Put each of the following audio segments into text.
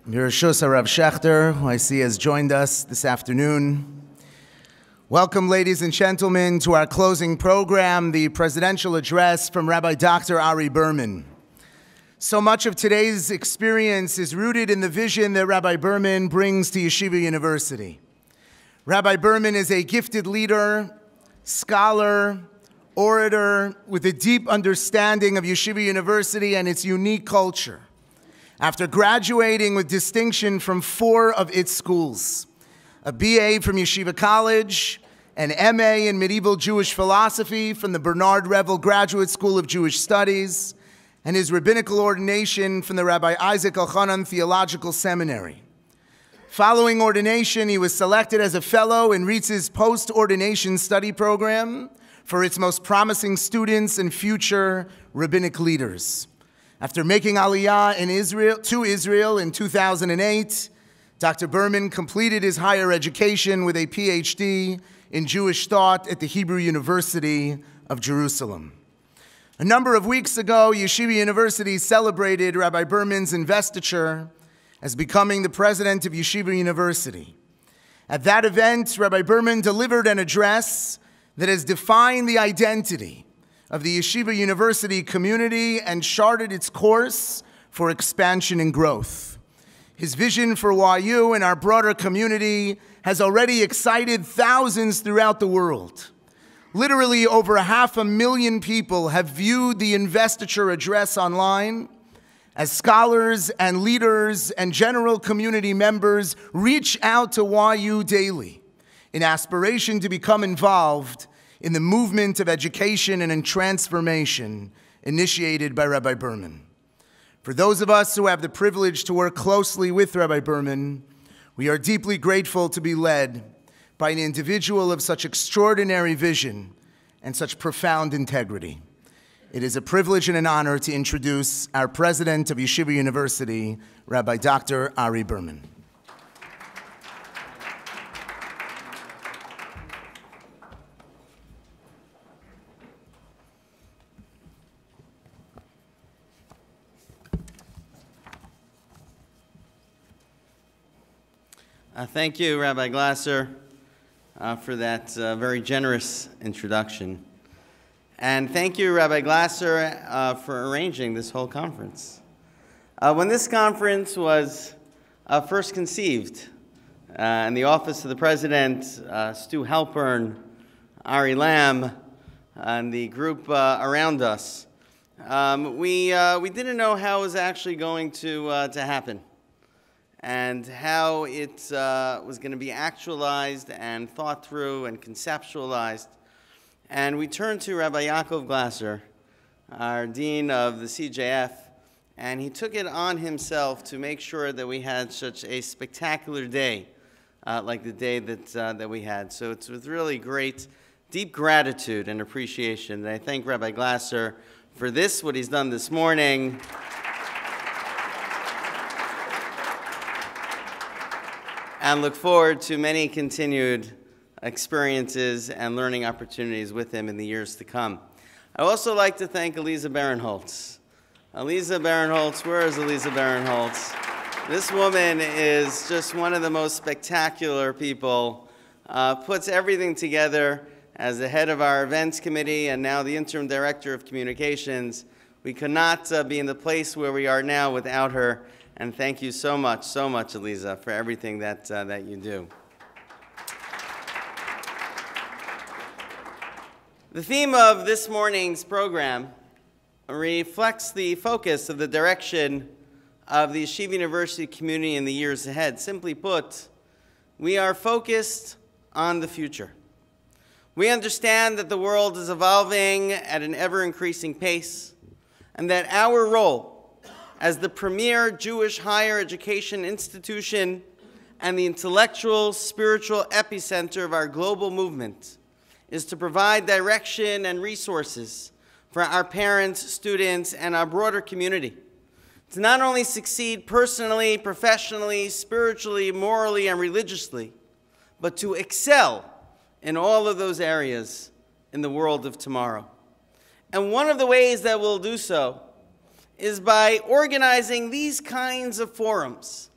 Mirashus Rav Schechter, who I see has joined us this afternoon. Welcome, ladies and gentlemen, to our closing program, the presidential address from Rabbi Dr. Ari Berman. So much of today's experience is rooted in the vision that Rabbi Berman brings to Yeshiva University. Rabbi Berman is a gifted leader, scholar, orator with a deep understanding of Yeshiva University and its unique culture. After graduating with distinction from 4 of its schools, a BA from Yeshiva College, an MA in Medieval Jewish Philosophy from the Bernard Revel Graduate School of Jewish Studies, and his rabbinical ordination from the Rabbi Isaac Elchanan Theological Seminary. Following ordination, he was selected as a fellow in Ritz's post-ordination study program for its most promising students and future rabbinic leaders. After making Aliyah to Israel in 2008, Dr. Berman completed his higher education with a PhD in Jewish thought at the Hebrew University of Jerusalem. A number of weeks ago, Yeshiva University celebrated Rabbi Berman's investiture as becoming the president of Yeshiva University. At that event, Rabbi Berman delivered an address that has defined the identity of the Yeshiva University community and charted its course for expansion and growth. His vision for YU and our broader community has already excited thousands throughout the world. Literally over 500,000 people have viewed the investiture address online as scholars and leaders and general community members reach out to YU daily in aspiration to become involved in the movement of education and in transformation initiated by Rabbi Berman. For those of us who have the privilege to work closely with Rabbi Berman, we are deeply grateful to be led by an individual of such extraordinary vision and such profound integrity. It is a privilege and an honor to introduce our president of Yeshiva University, Rabbi Dr. Ari Berman. Thank you, Rabbi Glasser, for that very generous introduction. And thank you, Rabbi Glasser, for arranging this whole conference. When this conference was first conceived in the office of the president, Stu Halpern, Ari Lam, and the group around us, we didn't know how it was actually going to happen, and how it was going to be actualized and thought through and conceptualized. And we turned to Rabbi Yaakov Glasser, our dean of the CJF, and he took it on himself to make sure that we had such a spectacular day like the day that we had. So it's with really great, deep gratitude and appreciation that I thank Rabbi Glasser for this, what he's done this morning. And look forward to many continued experiences and learning opportunities with him in the years to come. I also like to thank Eliza Barinholtz. Eliza Barinholtz, where is Eliza Barinholtz? This woman is just one of the most spectacular people, puts everything together as the head of our events committee and now the interim director of communications. We could not be in the place where we are now without her. And thank you so much, Eliza, for everything that you do. The theme of this morning's program reflects the focus of the direction of the Yeshiva University community in the years ahead. Simply put, we are focused on the future. We understand that the world is evolving at an ever-increasing pace, and that our role as the premier Jewish higher education institution and the intellectual, spiritual epicenter of our global movement is to provide direction and resources for our parents, students, and our broader community to not only succeed personally, professionally, spiritually, morally, and religiously, but to excel in all of those areas in the world of tomorrow. And one of the ways that we'll do so is by organizing these kinds of forums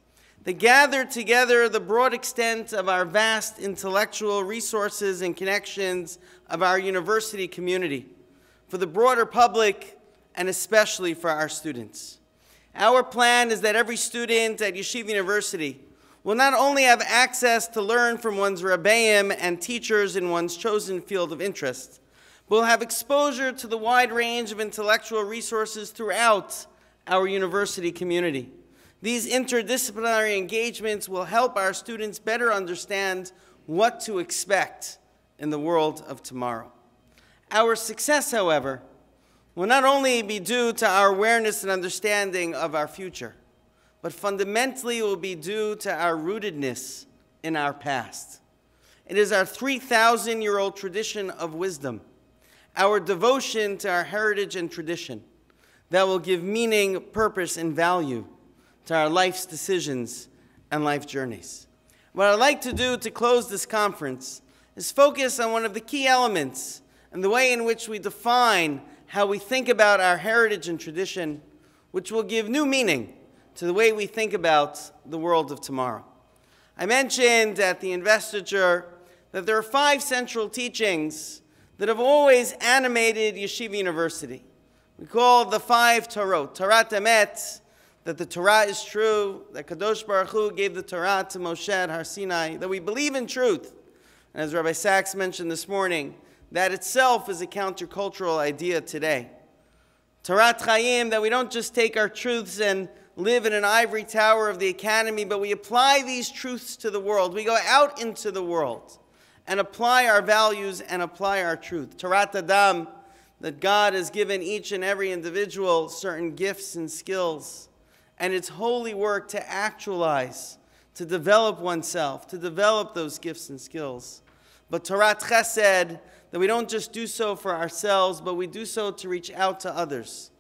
that gather together the broad extent of our vast intellectual resources and connections of our university community, for the broader public, and especially for our students. Our plan is that every student at Yeshiva University will not only have access to learn from one's Rebbeim and teachers in one's chosen field of interest, but will have exposure to the wide range of intellectual resources throughout our university community. These interdisciplinary engagements will help our students better understand what to expect in the world of tomorrow. Our success, however, will not only be due to our awareness and understanding of our future, but fundamentally it will be due to our rootedness in our past. It is our 3,000-year-old tradition of wisdom, our devotion to our heritage and tradition, that will give meaning, purpose, and value to our life's decisions and life journeys. What I'd like to do to close this conference is focus on one of the key elements and the way in which we define how we think about our heritage and tradition, which will give new meaning to the way we think about the world of tomorrow. I mentioned at the investiture that there are 5 central teachings that have always animated Yeshiva University. We call the 5 Torot. Torat Emet, that the Torah is true, that Kadosh Baruch Hu gave the Torah to Moshe at Har Sinai, that we believe in truth. And as Rabbi Sachs mentioned this morning, that itself is a countercultural idea today. Torat Chaim, that we don't just take our truths and live in an ivory tower of the academy, but we apply these truths to the world. We go out into the world and apply our values and apply our truth. Torat Adam, that God has given each and every individual certain gifts and skills, and it's holy work to actualize, to develop oneself, to develop those gifts and skills. But Torat Chesed, that we don't just do so for ourselves, but we do so to reach out to others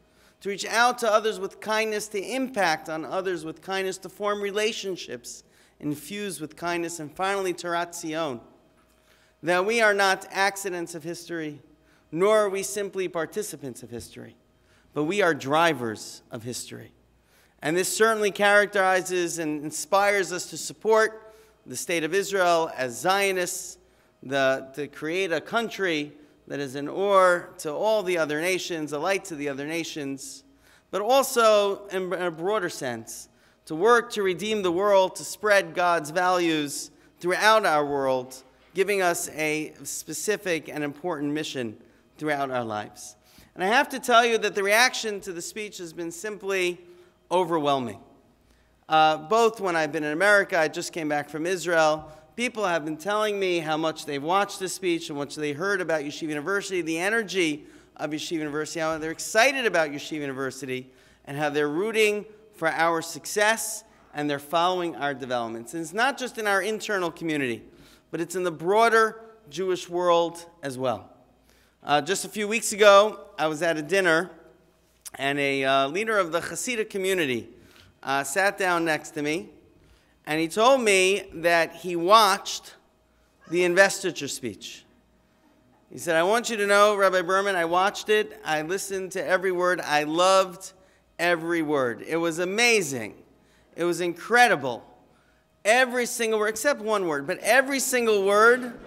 with kindness, to impact on others with kindness, to form relationships infused with kindness. And finally, Torat Zion, that we are not accidents of history, nor are we simply participants of history, but we are drivers of history. And this certainly characterizes and inspires us to support the state of Israel as Zionists, to create a country that is an oar to all the other nations, a light to the other nations, but also, in a broader sense, to work to redeem the world, to spread God's values throughout our world, giving us a specific and important mission throughout our lives. And I have to tell you that the reaction to the speech has been simply overwhelming. Both when I've been in America, I just came back from Israel, people have been telling me how much they've watched the speech and what they heard about Yeshiva University, the energy of Yeshiva University, how they're excited about Yeshiva University, and how they're rooting for our success and they're following our developments. And it's not just in our internal community, but it's in the broader Jewish world as well. Just a few weeks ago, I was at a dinner, and a leader of the Hasidic community sat down next to me, and he told me that he watched the investiture speech. He said, I want you to know, Rabbi Berman, I watched it. I listened to every word. I loved every word. It was amazing. It was incredible. Every single word, except one word, but every single word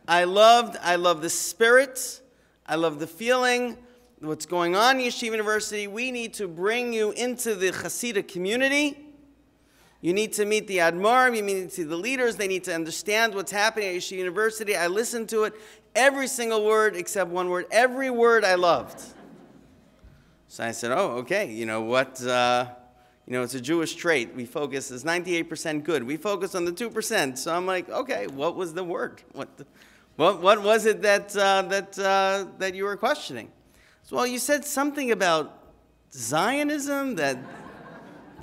I loved. I love the spirit. I love the feeling. What's going on in Yeshiva University, we need to bring you into the Hasidic community. You need to meet the Admorim, you need to see the leaders, they need to understand what's happening at Yeshiva University. I listened to it, every single word except one word, every word I loved. So I said, oh, okay, you know what, it's a Jewish trait. We focus, it's 98% good. We focus on the 2%. So I'm like, okay, what was the word? What was it that you were questioning? So, well, you said something about Zionism, that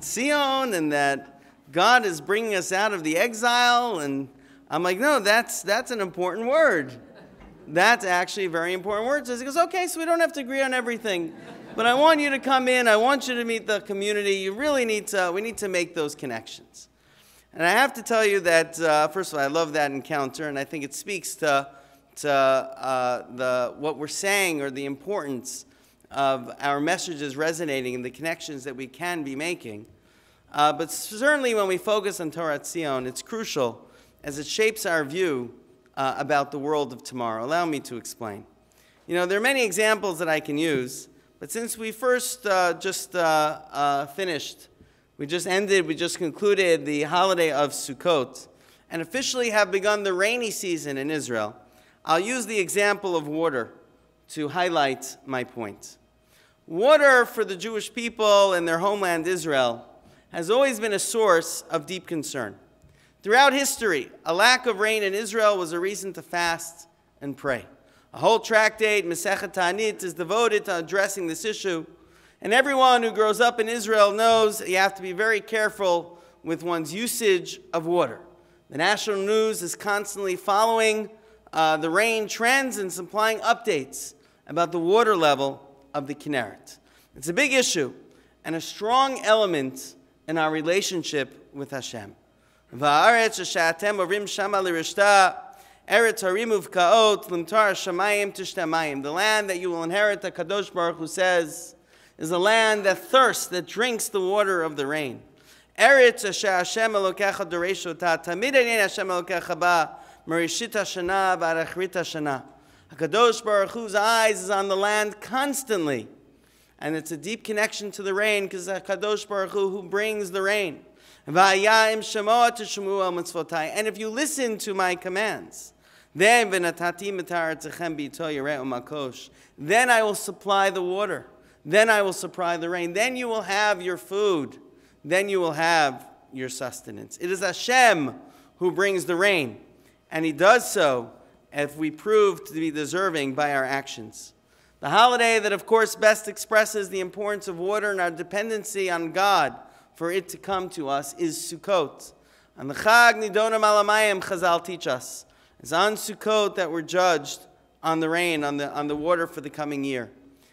Zion, and that God is bringing us out of the exile. And I'm like, no, that's an important word. That's actually a very important word. So he goes, okay, so we don't have to agree on everything. But I want you to come in. I want you to meet the community. You really we need to make those connections. And I have to tell you that, first of all, I love that encounter, and I think it speaks to what we're saying, or the importance of our messages resonating and the connections that we can be making. But certainly when we focus on Torah Tzion, it's crucial as it shapes our view about the world of tomorrow. Allow me to explain. There are many examples that I can use, but since we first just concluded the holiday of Sukkot, and officially have begun the rainy season in Israel, I'll use the example of water to highlight my point. Water for the Jewish people in their homeland Israel has always been a source of deep concern. Throughout history, a lack of rain in Israel was a reason to fast and pray. A whole tractate, Masechet Ta'anit, is devoted to addressing this issue. And everyone who grows up in Israel knows you have to be very careful with one's usage of water. The national news is constantly following the rain trends and supplying updates about the water level of the Kinneret. It's a big issue and a strong element in our relationship with Hashem. Va'aretz sha'atem orim shama l'rishta, eretz harim uvka'ot limtar shamayim tishtamayim. The land that you will inherit, the Kadosh Baruch Hu says, is a land that thirsts, that drinks the water of the rain. Eretz asher Hashem Elokecha doresh ota, tamid ein Hashem Elokecha ba, merishit hashana v'arachrit hashana. HaKadosh Baruch Hu's eyes is on the land constantly. And it's a deep connection to the rain because HaKadosh Baruch Hu who brings the rain. And if you listen to my commands, then I will supply the water. Then I will supply the rain. Then you will have your food. Then you will have your sustenance. It is Hashem who brings the rain. And He does so if we prove to be deserving by our actions. The holiday that, of course, best expresses the importance of water and our dependency on God for it to come to us is Sukkot. On the Chag Nidonim Alamayim, Chazal teach us. It's on Sukkot that we're judged on the rain, on the water for the coming year.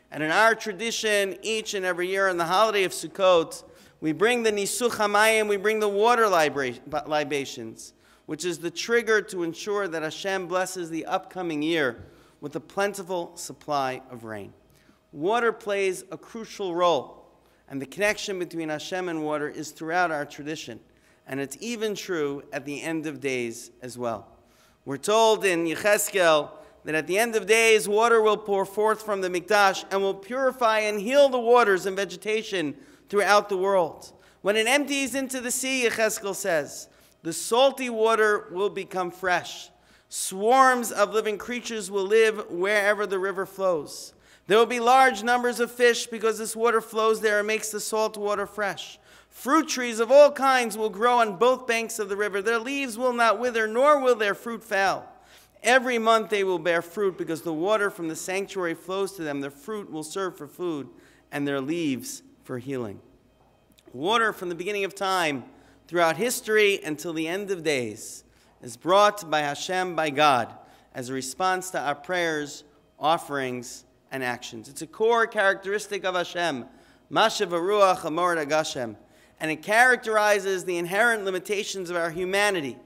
And in our tradition, each and every year on the holiday of Sukkot, we bring the Nisuch HaMayim, we bring the water libations, which is the trigger to ensure that Hashem blesses the upcoming year with a plentiful supply of rain. Water plays a crucial role, and the connection between Hashem and water is throughout our tradition, and it's even true at the end of days as well. We're told in Yecheskel that at the end of days, water will pour forth from the Mikdash and will purify and heal the waters and vegetation throughout the world. When it empties into the sea, Yecheskel says, the salty water will become fresh. Swarms of living creatures will live wherever the river flows. There will be large numbers of fish because this water flows there and makes the salt water fresh. Fruit trees of all kinds will grow on both banks of the river. Their leaves will not wither, nor will their fruit fail. Every month they will bear fruit because the water from the sanctuary flows to them. Their fruit will serve for food and their leaves for healing. Water from the beginning of time throughout history until the end of days is brought by Hashem, by God, as a response to our prayers, offerings, and actions. It's a core characteristic of Hashem, Mashav Ruach Amor Agashem, and it characterizes the inherent limitations of our humanity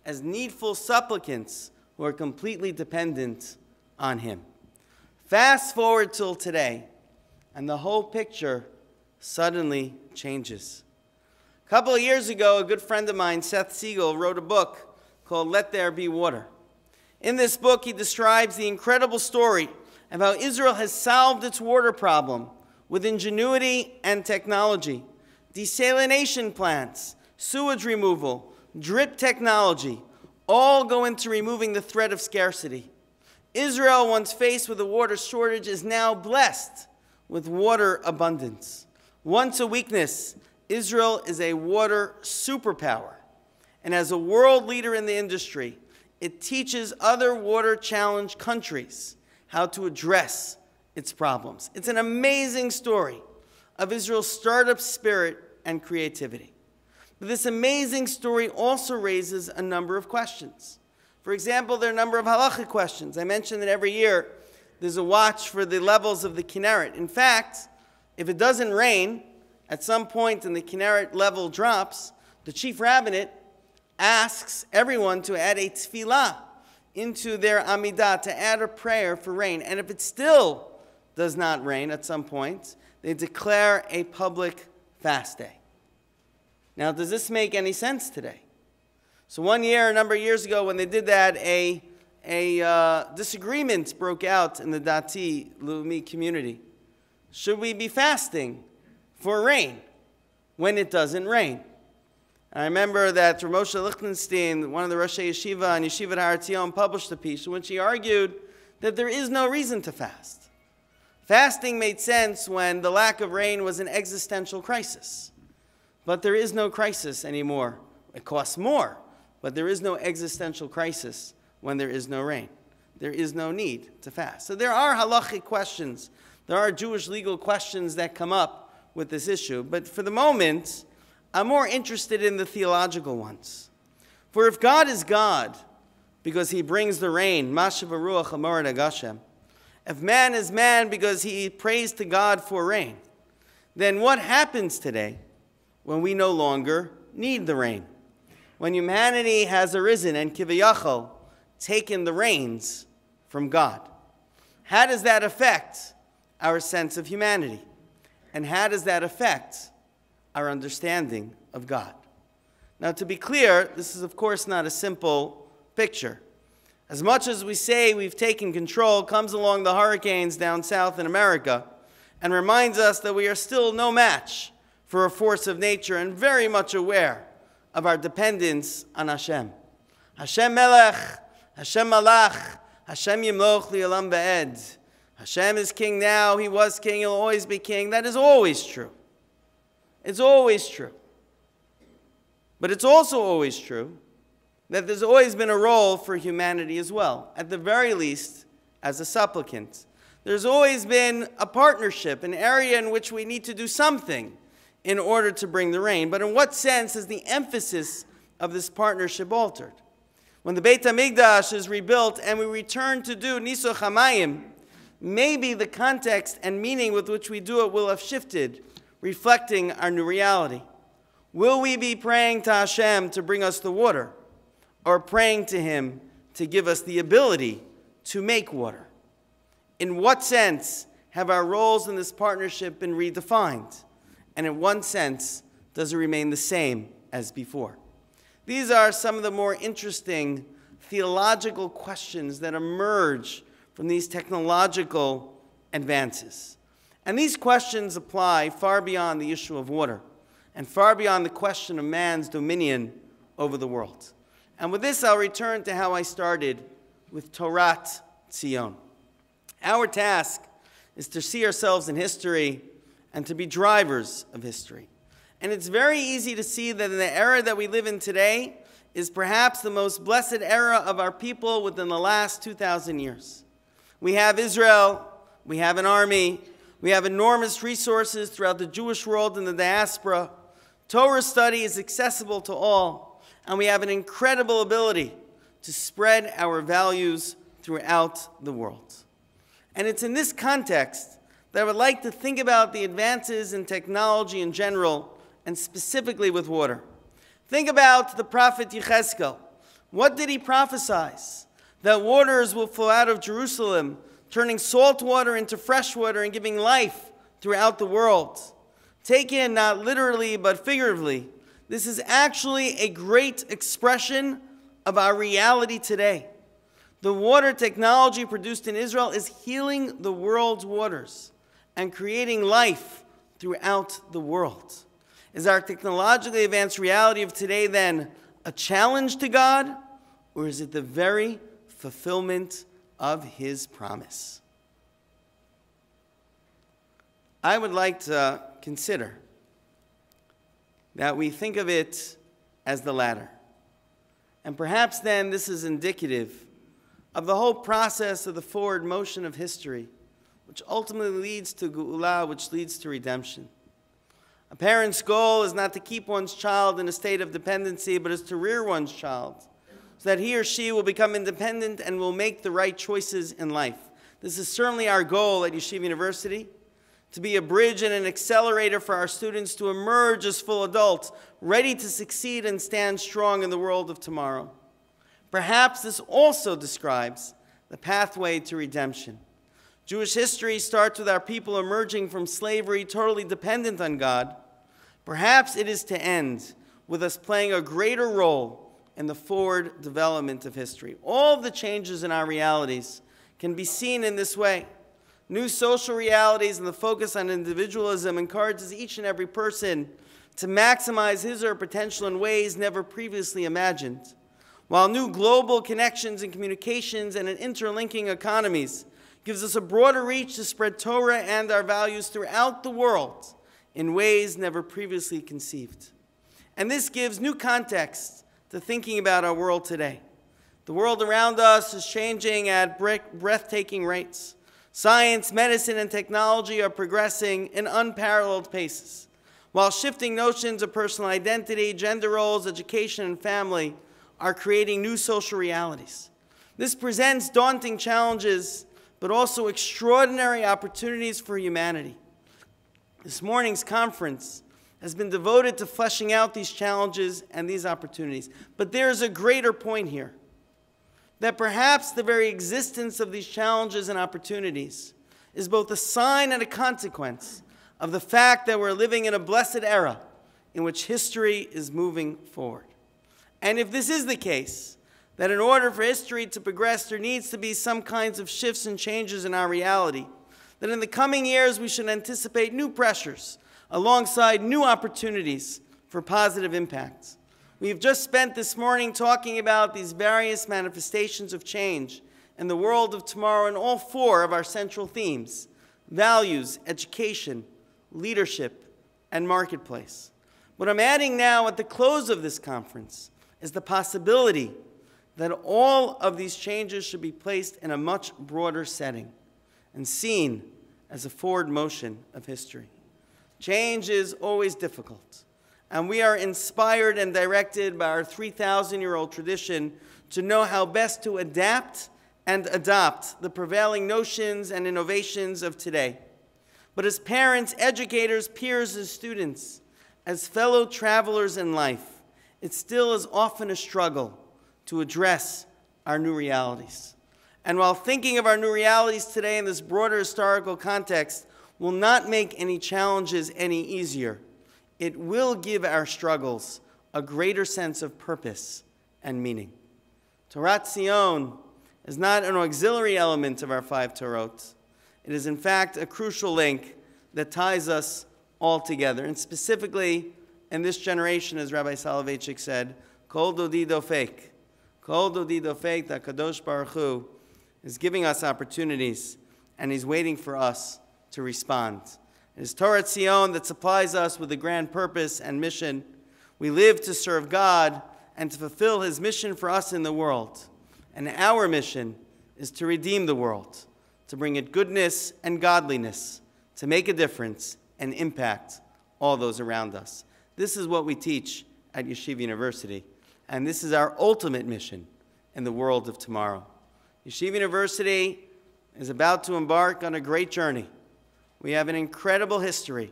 as needful supplicants who are completely dependent on Him. Fast forward till today, and the whole picture suddenly changes. A couple of years ago, a good friend of mine, Seth Siegel, wrote a book called Let There Be Water. In this book, he describes the incredible story of how Israel has solved its water problem with ingenuity and technology. Desalination plants, sewage removal, drip technology, all go into removing the threat of scarcity. Israel, once faced with a water shortage, is now blessed with water abundance. Once a weakness, Israel is a water superpower. And as a world leader in the industry, it teaches other water-challenged countries how to address its problems. It's an amazing story of Israel's startup spirit and creativity. But this amazing story also raises a number of questions. For example, there are a number of halachic questions. I mentioned that every year there's a watch for the levels of the Kinneret. In fact, if it doesn't rain, at some point and the Kinneret level drops, the chief rabbinate asks everyone to add a tefillah into their amidah, to add a prayer for rain. And if it still does not rain at some point, they declare a public fast day. Now, does this make any sense today? So one year, a number of years ago, when they did that, a disagreement broke out in the Dati Leumi community. Should we be fasting for rain when it doesn't rain? I remember that Moshe Lichtenstein, one of the Rosh Yeshiva and Yeshiva Har Tzion, published a piece in which he argued that there is no reason to fast. Fasting made sense when the lack of rain was an existential crisis. But there is no crisis anymore. It costs more, but there is no existential crisis when there is no rain. There is no need to fast. So there are halachic questions. There are Jewish legal questions that come up with this issue. But for the moment, I'm more interested in the theological ones. For if God is God, because he brings the rain, Mashav Ruach Amor Nagashem, if man is man because he prays to God for rain, then what happens today when we no longer need the rain? When humanity has arisen and kivayachol taken the reins from God. How does that affect our sense of humanity? And how does that affect our understanding of God? Now, to be clear, this is of course not a simple picture. As much as we say we've taken control, comes along the hurricanes down south in America and reminds us that we are still no match for a force of nature and very much aware of our dependence on Hashem. Hashem Melech, Hashem Malach, Hashem Yimloch Li'olam Ba'ed. Hashem is king now, he was king, he'll always be king. That is always true. It's always true. But it's also always true that there's always been a role for humanity as well, at the very least as a supplicant. There's always been a partnership, an area in which we need to do something in order to bring the rain. But in what sense is the emphasis of this partnership altered? When the Beit HaMikdash is rebuilt and we return to do Niso Chamayim, maybe the context and meaning with which we do it will have shifted, reflecting our new reality. Will we be praying to Hashem to bring us the water, or praying to him to give us the ability to make water? In what sense have our roles in this partnership been redefined? And in what sense does it remain the same as before? These are some of the more interesting theological questions that emerge from these technological advances. And these questions apply far beyond the issue of water and far beyond the question of man's dominion over the world. And with this, I'll return to how I started with Torat Tzion. Our task is to see ourselves in history and to be drivers of history. And it's very easy to see that in the era that we live in today is perhaps the most blessed era of our people within the last 2,000 years. We have Israel, we have an army, we have enormous resources throughout the Jewish world and the diaspora. Torah study is accessible to all, and we have an incredible ability to spread our values throughout the world. And it's in this context that I would like to think about the advances in technology in general, and specifically with water. Think about the prophet Yechezkel. What did he prophesy? That waters will flow out of Jerusalem, turning salt water into fresh water and giving life throughout the world. Taken not literally but figuratively, this is actually a great expression of our reality today. The water technology produced in Israel is healing the world's waters and creating life throughout the world. Is our technologically advanced reality of today then a challenge to God, or is it the very fulfillment of his promise? I would like to consider that we think of it as the latter. And perhaps then this is indicative of the whole process of the forward motion of history, which ultimately leads to Geula, which leads to redemption. A parent's goal is not to keep one's child in a state of dependency, but is to rear one's child so that he or she will become independent and will make the right choices in life. This is certainly our goal at Yeshiva University, to be a bridge and an accelerator for our students to emerge as full adults, ready to succeed and stand strong in the world of tomorrow. Perhaps this also describes the pathway to redemption. Jewish history starts with our people emerging from slavery, totally dependent on God. Perhaps it is to end with us playing a greater role in the forward development of history. All of the changes in our realities can be seen in this way. New social realities and the focus on individualism encourages each and every person to maximize his or her potential in ways never previously imagined, while new global connections and communications and an interlinking economies gives us a broader reach to spread Torah and our values throughout the world in ways never previously conceived. And this gives new context to thinking about our world today. The world around us is changing at breathtaking rates. Science, medicine, and technology are progressing in unparalleled paces, while shifting notions of personal identity, gender roles, education, and family are creating new social realities. This presents daunting challenges, but also extraordinary opportunities for humanity. This morning's conference has been devoted to fleshing out these challenges and these opportunities. But there is a greater point here, that perhaps the very existence of these challenges and opportunities is both a sign and a consequence of the fact that we're living in a blessed era in which history is moving forward. And if this is the case, that in order for history to progress, there needs to be some kinds of shifts and changes in our reality, that in the coming years we should anticipate new pressures alongside new opportunities for positive impacts. We've just spent this morning talking about these various manifestations of change in the world of tomorrow and all four of our central themes: values, education, leadership, and marketplace. What I'm adding now at the close of this conference is the possibility that all of these changes should be placed in a much broader setting and seen as a forward motion of history. Change is always difficult, and we are inspired and directed by our 3,000-year-old tradition to know how best to adapt and adopt the prevailing notions and innovations of today. But as parents, educators, peers, and students, as fellow travelers in life, it still is often a struggle to address our new realities. And while thinking of our new realities today in this broader historical context will not make any challenges any easier, it will give our struggles a greater sense of purpose and meaning. Torah Zion is not an auxiliary element of our 5 Torot. It is, in fact, a crucial link that ties us all together. And specifically, in this generation, as Rabbi Soloveitchik said, Kol Dodi Dofek. Kol Dodi Dofek, that Kadosh Baruch Hu is giving us opportunities, and He's waiting for us to respond. It is Torah Zion that supplies us with a grand purpose and mission. We live to serve God and to fulfill His mission for us in the world. And our mission is to redeem the world, to bring it goodness and godliness, to make a difference and impact all those around us. This is what we teach at Yeshiva University, and this is our ultimate mission in the world of tomorrow. Yeshiva University is about to embark on a great journey. We have an incredible history,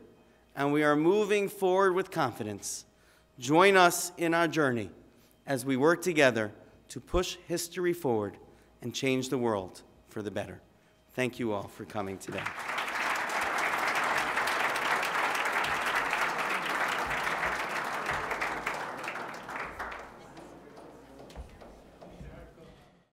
and we are moving forward with confidence. Join us in our journey as we work together to push history forward and change the world for the better. Thank you all for coming today.